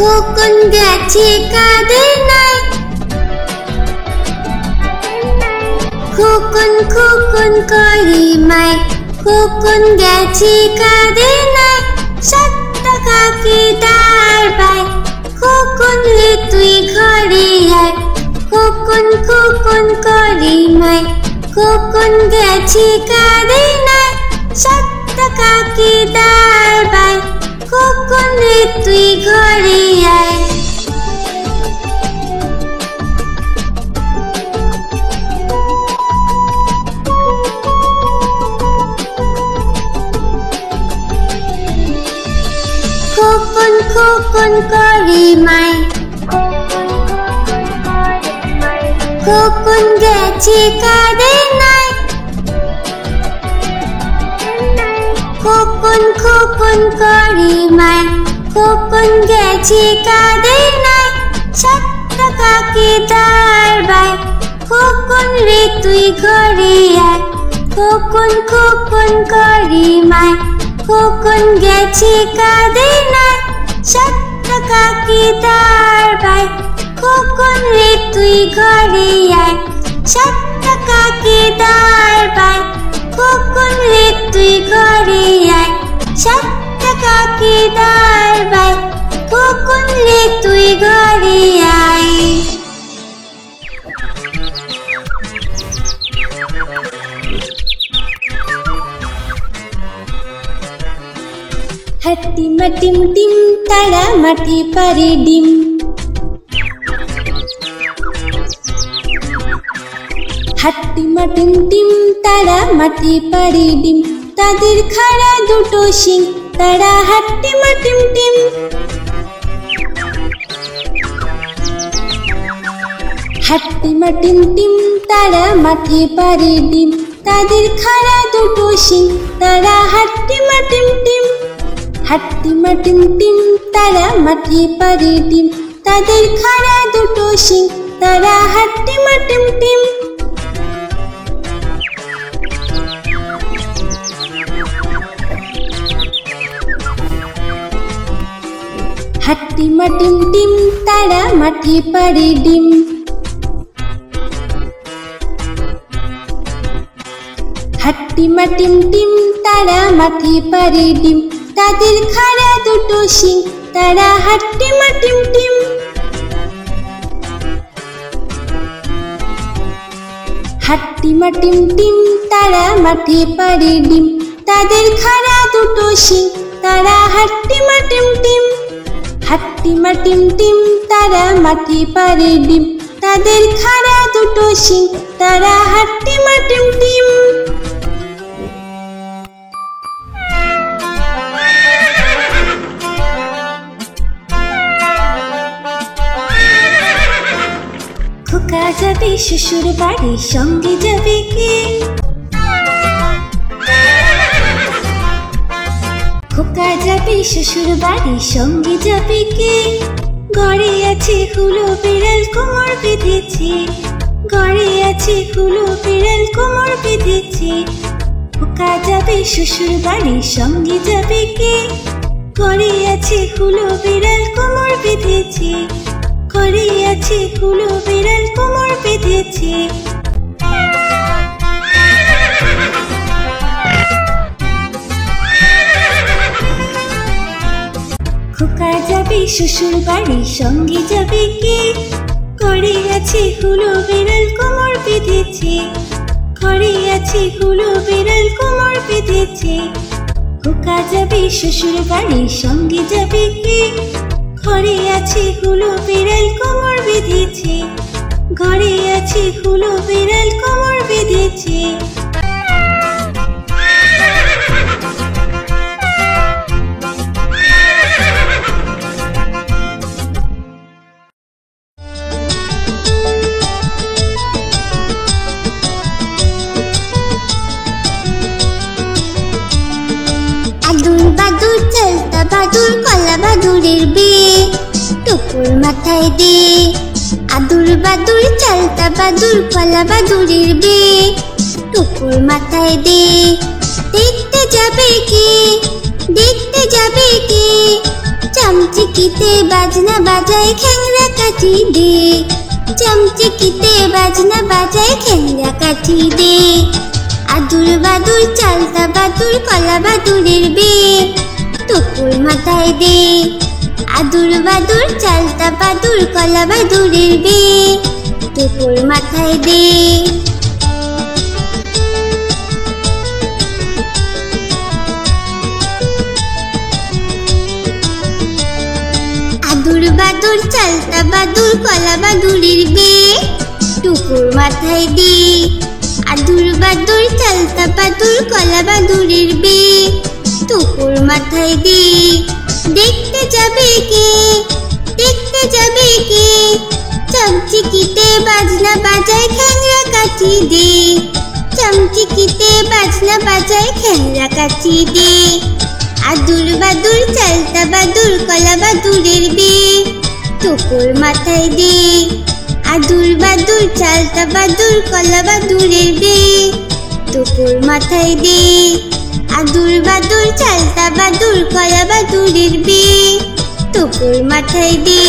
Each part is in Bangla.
খোকন গেছে কাদের নাই, খোকন খোকন করি মাই, খোকন গেছে কাদের নাই, 7 টাকাকে দাঁড় পাই, খোকন রে তুই ঘরে আয়, খোকন খোকন করি মাই, খোকন গেছে কাদের নাই, 7 টাকাকে দাঁড় পাই, খোকন রে তুই ঘরে আয়। খোকন খোকন করি মাই, খোকন গেছে কাদের নাই, খোকন খোকন করি মাই, খোকন গেছে কাদের নাই, 7 টাকাকে দাঁড় পাই, খোকন রে তুই ঘরে আয়, খোকন খোকন করি মাই, খোকন গেছে কাদের নাই, 7 টাকাকে দাঁড় পাই, খোকন রে তুই ঘরে আয়, 7 টাকাকে দাঁড় পাই, খোকন রে তুই ঘরে আয়, 7 টাকাকে দাঁড় পাই, খোকন রে তুই ঘরে আয়। হাট্টিমা টিম টিম তারা মাটি পারে ডিম, হাট্টিমা টিম টিম তারা মাটি পারে ডিম, তাদের খাড়া দুটো শিং, তারা হাট্টিমা টিম টিম। হাট্টিমা টিম টিম তারা মাটি পারে ডিম, তাদের খাড়া দুটো শিং, তারা হাট্টিমা টিম টিম। হাট্টিমা টিম টিম তারা মাটি পারে ডিম, তাদের খাড়া দুটো শিং, তারা হাট্টিমা টিম টিম। হাট্টিমা টিম টিম তারা মাটি পারে ডিম, হাট্টিমা টিম টিম তারা মাটি পারে ডিম, তাদের খাড়া দুটো শিং, তারা হাট্টিমা টিম টিম। হাট্টিমা টিম টিম তারা মাটি পারে ডিম, তাদের খাড়া দুটো শিং, তারা হাট্টিমা টিম টিম। হাট্টিমা টিম টিম তারা মাটি পারে ডিম, তাদের খাড়া দুটো শিং, তারা হাট্টিমা টিম টিম। খোকা যাবে শ্বশুর বাড়ি, সঙ্গে যাবে কে? খোকা যাবে শ্বশুর বাড়ি, সঙ্গে যাবে কে? ঘরে আছে হুলো বিড়াল কোমর বেঁধেছে, ঘরে আছে হুলো বিড়াল কোমর বেঁধেছে। খোকা যাবে শ্বশুর বাড়ি, সঙ্গে যাবে কে? ঘরে আছে হুলো বিড়াল কোমর বেঁধেছে, ঘরে আছে হুলো বিড়াল কোমর বেঁধেছে। খোকা যাবে শ্বশুর বাড়ি, সঙ্গে যাবে কে? ঘরে আছে হুলো বিড়াল কোমর বেঁধেছে, ঘরে আছে হুলো বিড়াল কোমর বেঁধেছে। খোকা যাবে শ্বশুর বাড়ি, সঙ্গে যাবে কে? ঘরে আছে হুলো বিড়াল কোমর বেঁধেছে, ঘরে আছে হুলো বিড়াল কোমর বেঁধেছে। আদুর বাদুর চলতা বাদুর, কলা বাদুরের বিয়ে টুকুর মাথায় দে। আদুর বাদুর চলতা বাদুর, কলা বাদুরের বিয়ে টুকুর মাথায় দে। দেখতে যাবে কে? দেখতে যাবে কে? চমচিকিতে বাজনা বাজায় খ্যাংরা কাঠি দে, চমচিকিতে বাজনা বাজায় খ্যাংরা কাঠি দে। আদুর বাদুর চালতা বাদুর কলা বাদুরের বে, টুকুর মাথায় দে। আদুর বাদুর চালতা বাদুর কলা বাদুরের বে, টুকুর মাথায় দে। আদুর বাদুর চালতা বাদুর কলা বাদুরের বে, টুকুর মাথায় দে। আদুর বাদুর চালতা বাদুর কলা বাদুরের বে, টুকুর মাথায় দে। দেখতে যাবে কে, দেখতে যাবে কে, চমচিকিতে বাজনা বাজায় খ্যাংরা কাঠি দে, চমচিকিতে বাজনা বাজায় খ্যাংরা কাঠি দে। আদুর বাদুর চালতা বাদুর কলা বাদুরের বে, টুকুর মাথায় দে। আদুর বাদুর চালতা বাদুর কলা বাদুরের বে, টুকুর মাথায় দে। আদুর বাদুর চালতা বাদুর কলা বাদুরের বে, টুকুর মাথায় দে।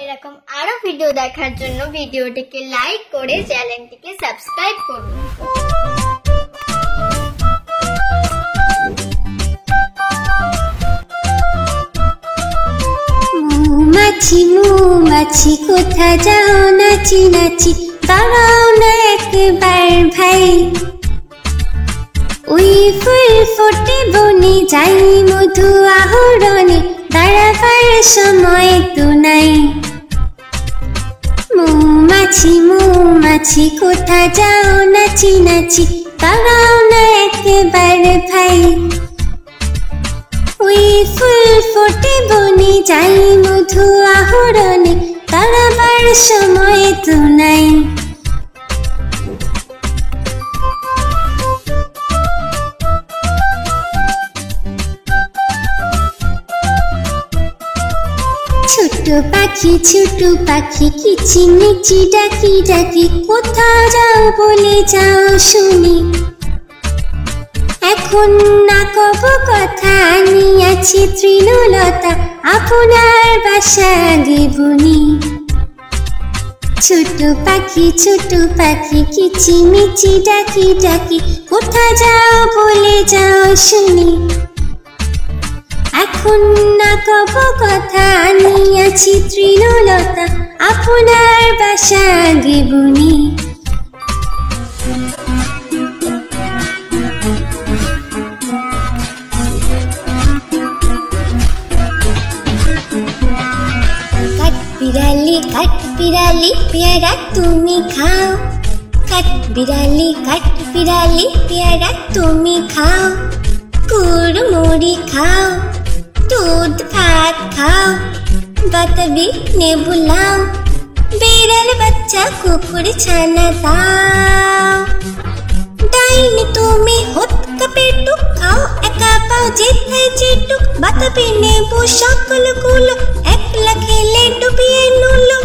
এরকম আরো ভিডিও দেখার জন্য ভিডিওটিকে লাইক করে চ্যানেলটিকে সাবস্ক্রাইব করুন। মৌমাছি মৌমাছি কোথা যাও নাচি নাচি, দাঁড়াও না একবার ভাই। ওই ফুল ফোটে বনে যাই মধু আহরণে, দাঁড়াবার সময় তো নাই। মৌমাছি মৌমাছি কোথা যাও নাচি নাচি, দাঁড়াও না একবার ভাই। ওই ফুল ফোটে বনে যাই মধু আহরণে, দাঁড়াবার সময় তো নাই। ছোট পাখি কিচিমিচি ডাকি ডাকি, কোথাও যাও বলে যাও শুনি। এখন না কব কথা আনিয়াছি তৃণলতা, আপনার বাসা গেবনি। ছোট পাখি কিচিমিচি ডাকি ডাকি, কোথা যাও বলে যাও শুনি। এখন না কব কথা আনিয়াছি তৃণলতা, আপনার বাসা গেবনি। কাঠবিড়ালি পেয়ারা তুমি খাও, কাঠবিড়ালি পেয়ারা তুমি খাও। কুড়মুড়ি খাও, দুধ ভাত খাও, বাতাবি নেবু লাও, বিড়াল বাচ্চা কুকুর ছানা দাও। ডাইনি তুমি হুৎকা পেটুক খাও, একা পাও যেথায় যেটুক, বাতাবি নেবু সকলগুলো, একলা খেলে ডুবিয়ে নুলো।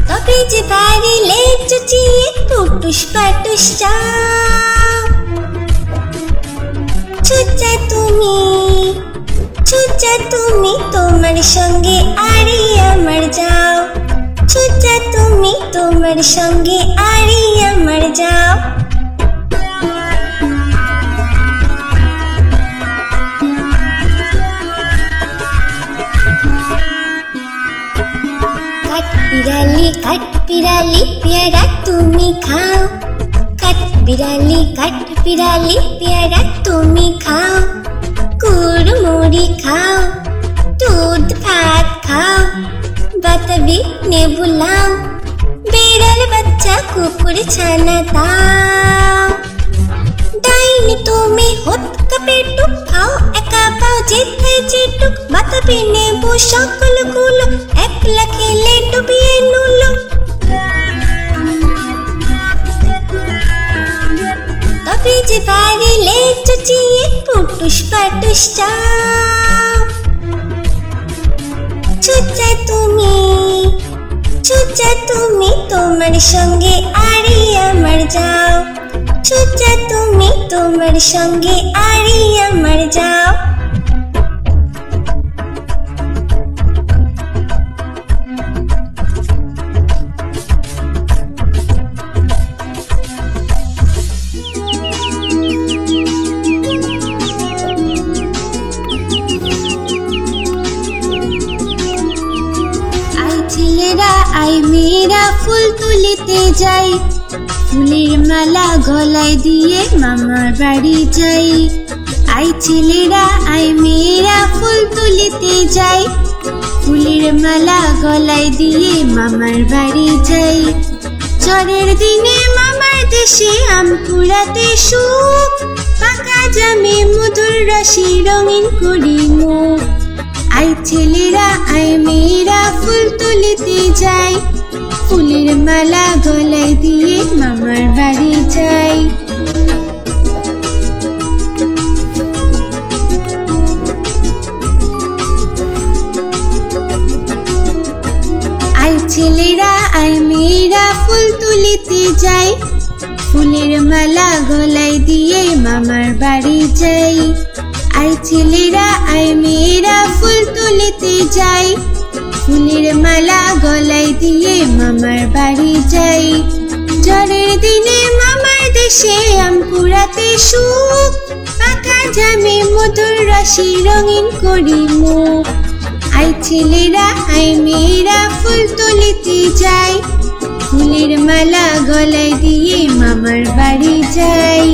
তবে যে বাড়িলে চুচিয়ে পুটুস পাটুস চাও। ছুচা তুমি তোমার সঙ্গে আরি আমার যাও। ছুচা তুমি তোমার সঙ্গে আরি আমার যাও। কাঠবিড়ালি পেয়ারা তুমি খাও, কাঠবিড়ালি পেয়ারা তুমি খাও। কুড়মুড়ি খাও, দুধ ভাত খাও, বাতাবি নেবু লাও, বিড়াল বাচ্চা কুকুর ছানা দাও। ডাইনি তুমি হুৎকা পেটুক খাও, একা পাও যেথায় যেটুক, বাতাবি নেবু সকলগুলো, একলা খেলে ডুবিয়ে নুলো। তবে যে বাড়িলে চুচিয়ে পুটুস পাটুস চাও। ছুচা তুমি তোমার সঙ্গে আরি আমার যাও। ছুচা তুমি তোমার সঙ্গে আরি আমার যাও। ছেলেরা আই মেয়েরা ফুল তুলিতে যাই, ফুলের মালা গলায় দিয়ে মামার বাড়ি যাই। আই ছেলেরা আই মেয়েরা ফুল তুলিতে যাই, ফুলের মালা গলায় দিয়ে মামার বাড়ি যাই। ঝড়ের দিনে মামার দেশে আম কুড়াতে সুখ, পাকা জামে মধুর রসে রঙিন করি মুখ। আই ছেলেরা আই মেয়েরা ফুল তুলিতে যাই, ফুলের মালা গলায় দিয়ে মামার বাড়ি যাই। আই ছেলেরা আই মেয়েরা ফুল তুলিতে যাই, ফুলের মালা গলায় দিয়ে মামার বাড়ি যাই। আই ছেলেরা আই মেয়েরা ফুল তুলিতে যাই, ফুলের মালা গলায় দিয়ে মামার বাড়ি যাই। ঝড়ের দিনে মামার দেশে আম কুড়াতে সুখ, পাকা জামে মধুর রসে রঙিন করি মুখ। আই ছেলেরা আই মেয়েরা ফুল তুলিতে যাই, ফুলের মালা গলায় দিয়ে মামার বাড়ি যাই।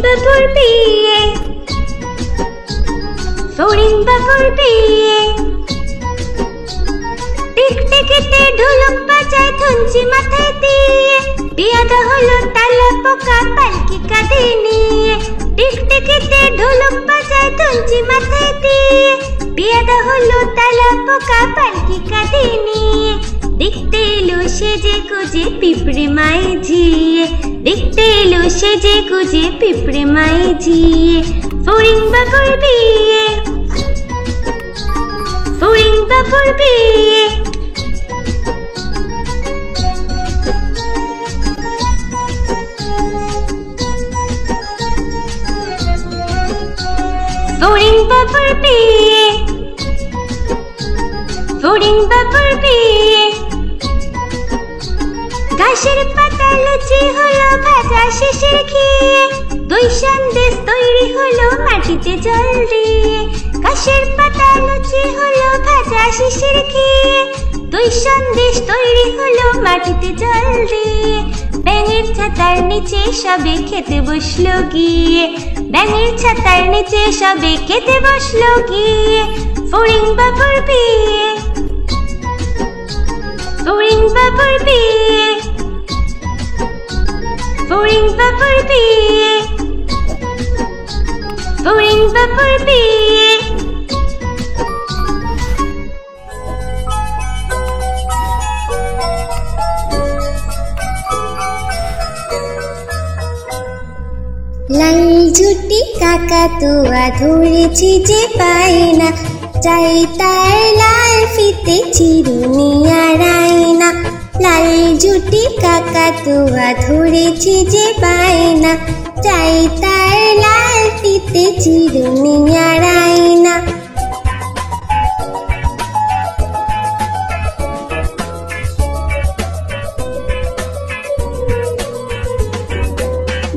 বাকুর বিয়ে, ফড়িং বাকুর বিয়ে, টিকটিকিতে ঢোলক বাজায় ধুনচি মাথায় দিয়ে, বিয়াটা হলো তালা পোকা পালকি কাঁধে নিয়ে। টিকটিকিতে ঢোলক বাজায় ধুনচি মাথায় দিয়ে, বিয়াটা হলো তালা পোকা পালকি কাঁধে নিয়ে। দেখতে এলো সেজে গুজে পিঁপড়ে মায়ে ঝিয়ে, দেখতে এলো সেজে গুজে পিঁপড়ে মায়ে ঝিয়ে। ফড়িং বাকুর বিয়ে, ফড়িং বাকুর বিয়ে, ফড়িং বাকুর বিয়ে, ফড়িং বাকুর বিয়ে। ঘাসের পাতা লুচি হলো ভাজা শেষের খেয়ে, দই সন্দেশ তৈরি হলো মাটিতে জল দিয়ে। ঘাসের পাতা লুচি হলো ভাজা শেষের খেয়ে, দই সন্দেশ তৈরি হলো মাটিতে জল দিয়ে। ব্যাঙের ছাতার নিচে সবে খেতে বসলো গিয়ে, ব্যাঙের ছাতার নিচে সবে খেতে বসলো গিয়ে। ফড়িং বাকুর বিয়ে, ফড়িং বাকুর বিয়ে, ফড়িং বাকুর বিয়ে, ফড়িং বাকুর বিয়ে। লাল ঝুটি কাকাতুয়া ধরেছি যে পাই না, চাই তার লাল ফিতে চিরুনি আর আয়না। লাল ঝুটি কাকাতুয়া ধরেছি যে পাই না, চাই তার লাল ফিতে চিরুনি আর আয়না।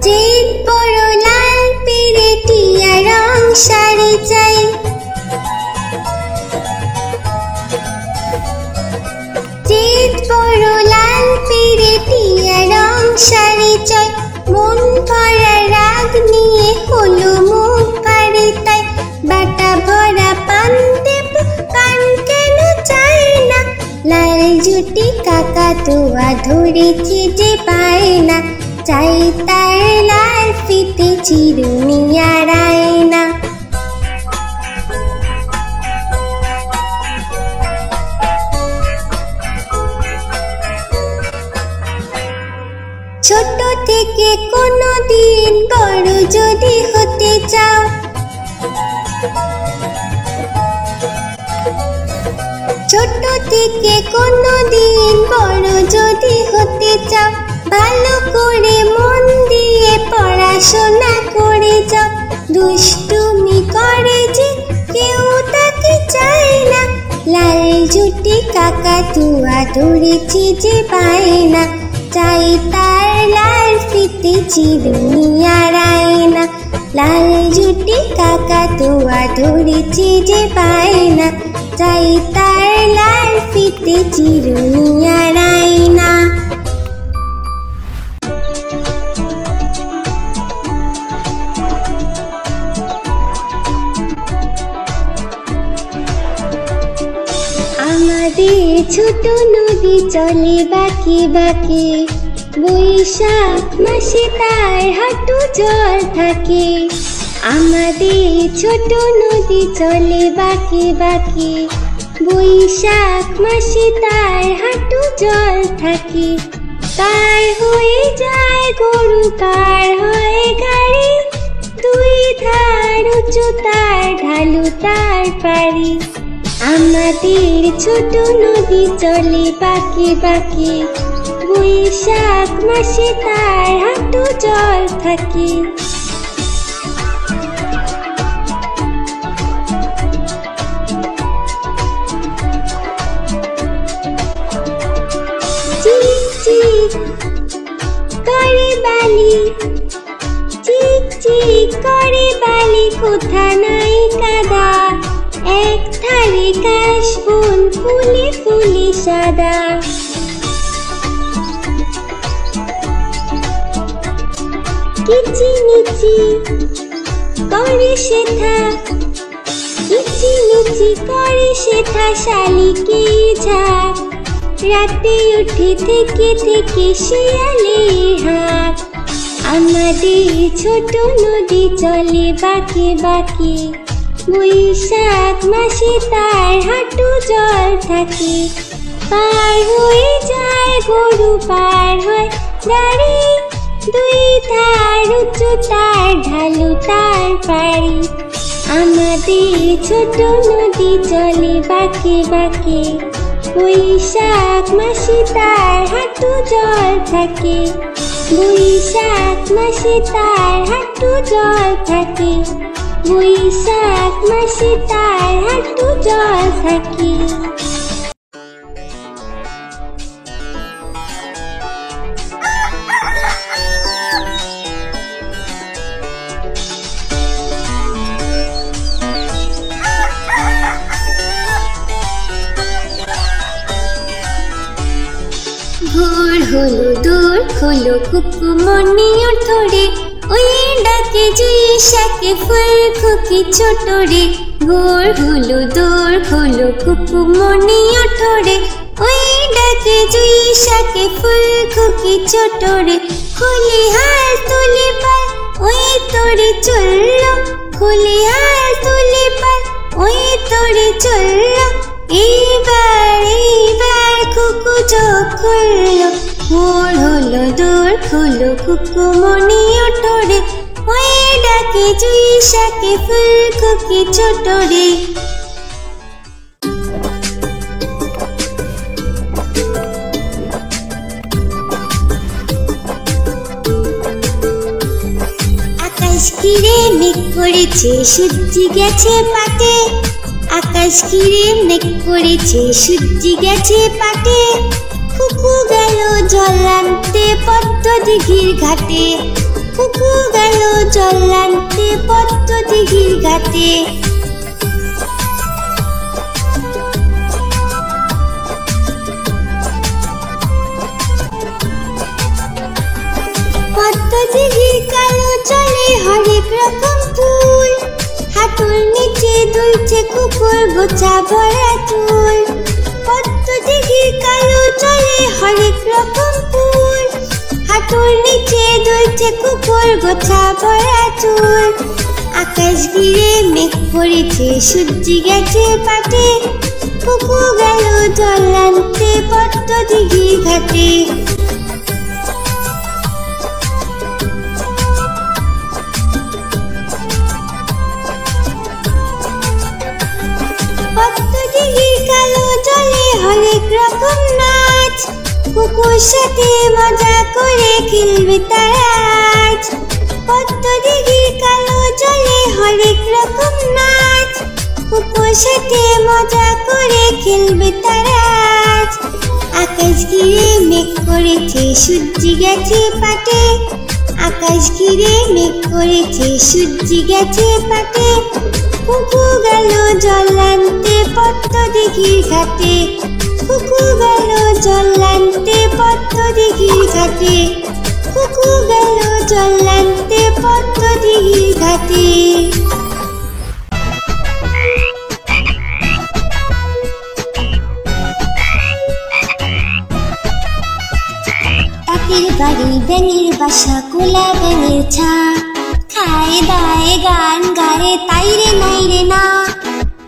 যে বড় লাল পেরেটিয়া রং শাড়ি চাই, যে বড় লাল পেরেটিয়া রং শাড়ি চাই। মন ভরা রাগ নিয়ে হলো মুখ ভারী তাই, বাটা ভরা পান দেব পান কেন চাই না। লাল ঝুটি কাকাতুয়া ধরেছি যে পাই না, চাই তার লাল ফিতে চিরুনি আর আয়না। ছোট থেকে কোনো দিন বড় যদি হতে চাও, ছোট থেকে কোনোদিন বড় যদি হতে চাও, ভালো করে মন দিয়ে পড়াশোনা করে যাও। দুষ্টুমি করে যে কেউ তাকে চায় না, লাল জুটি কাকাতুয়া ধরেছে যে পায় না। চাই তার লাল ফিতে চিরুনিয়ার আয়না, লাল জুটি কাকাতুয়া ধরেছে যে পায় না। চাই তার লাল ফিতে চিরুনিয়ার আয়না। আমাদের ছোট নদী চলে বাঁকে বাঁকে, বৈশাখ মাসে তার হাঁটু জল থাকে। আমাদের ছোট নদী চলে বাঁকে বাঁকে, বৈশাখ মাসে তার হাঁটু জল থাকে। পার হয়ে যায় গরু, পার হয় গাড়ি, দুই ধার উঁচু তার, ঢালু তার পারি। আমাদের ছোট নদী চলে বাঁকে বাঁকে, বৈশাখ মাসে তার হাঁটু জল থাকে। চিক চিক করে বালি, চিক চিক করে বালি, কোথা নাই কাদা, এক ধারে কাশবন ফুলে ফুলে সাদা। কিচিমিচি করে শেঠা, কিচিমিচি করে শেঠা, শালিকে ঝাঁক, রাতে উঠে থেকে থেকে শিয়ালের হাঁক। আমাদের ছোট নদী চলে বাঁকে বাঁকে, বৈশাখ মাসে তার হাঁটু জল থাকে। পার হয়ে যায় গরু, পার হয় গাড়ি, দুই ধার উঁচু তার, ঢালু তার পারি। আমাদের ছোট নদী চলে বাঁকে বাঁকে, বৈশাখ মাসে তার হাঁটু জল থাকে। বৈশাখ মাসে তার হাঁটু জল থাকে, বৈশাখ মাসে তার হাঁটু জল থাকে। ভোর হলো, দূর হলো, কুকুমনি ওঠরে, ওই ডাকে জুইশাকে ফুল খুকি ছোট রে। ভোর হলো, দূর হলো, কুকুমনি ওঠরে, ওই ডাকে জুইশাকে ফুল খুকি ছোট রে। খুলি হাল তুলি পাল, ওই তোরে চললো, খুলি হাল তুলি পাল, ওই তোরে চললো। এইবার এইবার কুকু চোখ খুললো, ভোর হলো, দূর হলো, কুকুমনি ওঠরে, ওই ডাকে জুইশাকে ফুল খুকি ছোট রে। আকাশ ঘিরে মেঘ করেছে, সূর্যি গেছে পাটে, আকাশ ঘিরে মেঘ করেছে, সূর্যি গেছে পাটে। কুকু গেল জল আনতে পদ্ম দিঘির ঘাটে, কুকু গেল জল আনতে পদ্ম দিঘির ঘাটে। পদ্ম দিঘির কালো জলে হরেক রকম ফুল, হাঁটুর নিচে দুলছে কুকুর গোছা ভরা চুল। পদ্ম দিঘির কালো জলে হরেক রকম ফুল, হাঁটুর নিচে দুলছে কুকুর গোছা ভরা চুল। আকাশ ঘিরে মেঘ পড়েছে, সূর্যি গেছে পাটে, কুকু গেল জল আনতে পদ্ম দিঘির ঘাটে। পদ্ম দিঘির কালো জলে কুকুর সাথে মজা করে খেলবে তারা আজ, পদ্ম দিঘির কালো জলে হরেক রকম নাচ। কুকুর সাথে মজা করে খেলবে তারা আজ, আকাশ ঘিরে মেঘ করেছে সূর্যি গেছে পাটে, আকাশ ঘিরে মেঘ করেছে সূর্যি গেছে পাটে। কুকু গেল জল আনতে পদ্ম দিঘির ঘাটে, কুকু গেল জল আনতে পদ্ম দিঘির ঘাটে, কুকু গেল জল আনতে পদ্ম দিঘির ঘাটে। তাঁতির বাড়ি ব্যাঙের বাসা কোলা ব্যাঙের ছা, খায় দায় গান গায়ে তাই রে নাই রে না।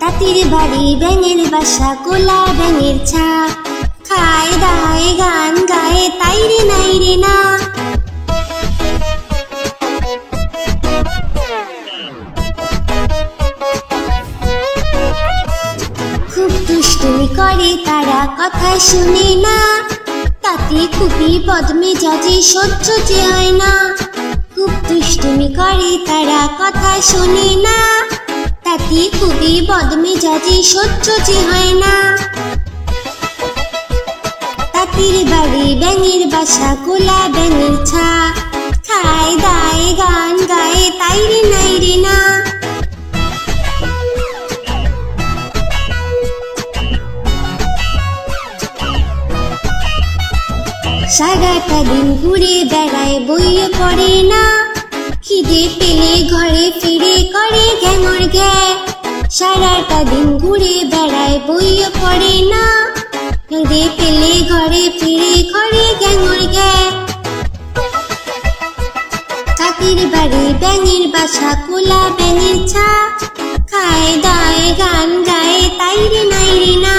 তাঁতির বাড়ি ব্যাঙের বাসা কোলা ব্যাঙের ছা, খায় দায় গান গায়ে তাই রে নাই রে না। খুব দুষ্টুমি করে তারা কথা শুনে না, তাতে খুবই বদমেজাজি সহ্য যে হয় না। খুব দুষ্টুমি করে তারা কথা শোনে না, তাতে খুবই বদমেজাজি সহ্য যে হয় না। তাঁতির বাড়ি ব্যাঙের বাসা কোলা ব্যাঙের ছা, খায় দায় গান গায়ে তাই রে নাই রে না। সারাটা দিন ঘুরে বেড়ায় বইয়ে পড়ে না, খিদে পেলে ঘরে ফিরে করে ঘ্যাঙর ঘ্যা। সারাটা দিন ঘুরে বেড়ায় বইয়ে পড়ে না, খিদে পেলে ঘরে ফিরে করে ঘ্যাঙর ঘ্যা। তাঁতির বাড়ি ব্যাঙের বাসা কোলা ব্যাঙের ছা, খায় দায় গান গায়ে তাই রে নাই রে না।